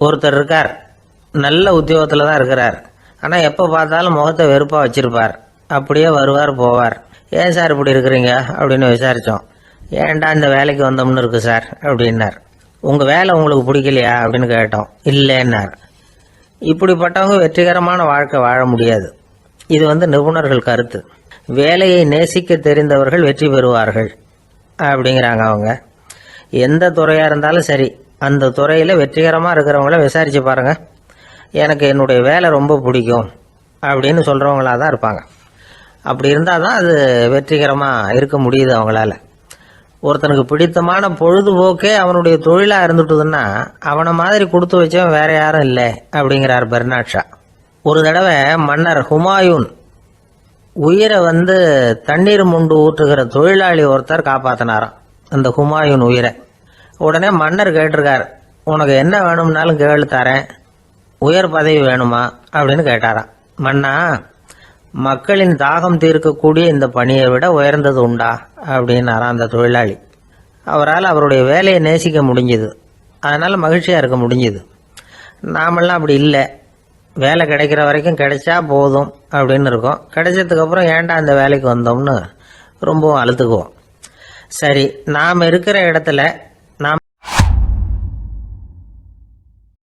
ஒருத்தர் இருக்கார், நல்ல உத்தியோகத்தில் தான் இருக்கிறார். ஆனால் எப்போ பார்த்தாலும் முகத்தை வெறுப்பாக வச்சிருப்பார். அப்படியே வருவார் போவார். ஏன் சார் இப்படி இருக்கிறீங்க அப்படின்னு விசாரித்தோம். ஏன்டா இந்த வேலைக்கு வந்தோம்னு இருக்கு சார் அப்படின்னார். உங்கள் வேலை உங்களுக்கு பிடிக்கலையா அப்படின்னு கேட்டோம். இல்லைன்னார். இப்படிப்பட்டவங்க வெற்றிகரமான வாழ்க்கை வாழ முடியாது. இது நிபுணர்கள் கருத்து. வேலையை நேசிக்க தெரிந்தவர்கள் வெற்றி பெறுவார்கள் அப்படிங்கிறாங்க அவங்க. எந்த துறையாக இருந்தாலும் சரி, அந்த துறையில் வெற்றிகரமாக இருக்கிறவங்கள விசாரித்து பாருங்கள். எனக்கு என்னுடைய வேலை ரொம்ப பிடிக்கும் அப்படின்னு சொல்கிறவங்களாக தான் இருப்பாங்க. அப்படி இருந்தால் தான் அது வெற்றிகரமாக இருக்க முடியுது அவங்களால. ஒருத்தனுக்கு பிடித்தமான பொழுதுபோக்கே அவனுடைய தொழிலாக இருந்துட்டுதுன்னா அவனை மாதிரி கொடுத்து வச்சவன் வேற யாரும் இல்லை அப்படிங்கிறார் பெர்னாட் ஷா. ஒரு தடவை மன்னர் ஹுமாயூன் உயிரை தண்ணீர் முண்டு ஊற்றுகிற தொழிலாளி ஒருத்தர் காப்பாற்றினாராம் அந்த ஹுமாயூன் உயிரை. உடனே மன்னர் கேட்டிருக்கார், உனக்கு என்ன வேணும்னாலும் கேளு தரேன், உயர் பதவி வேணுமா அப்படின்னு கேட்டாராம். மன்னா, மக்களின் தாகம் தீர்க்கக்கூடிய இந்த பணியை விட உயர்ந்தது உண்டா அப்படின்னாராம் அந்த தொழிலாளி. அவரால் அவருடைய வேலையை நேசிக்க முடிஞ்சுது, அதனால் மகிழ்ச்சியாக இருக்க முடிஞ்சுது. நாமெல்லாம் அப்படி இல்லை. வேலை கிடைக்கிற வரைக்கும் கிடைச்சா போதும் அப்படின்னு இருக்கோம். கிடைச்சதுக்கப்புறம் ஏன்டா அந்த வேலைக்கு வந்தோம்னு ரொம்பவும் அழுத்துக்குவோம். சரி, நாம் இருக்கிற இடத்துல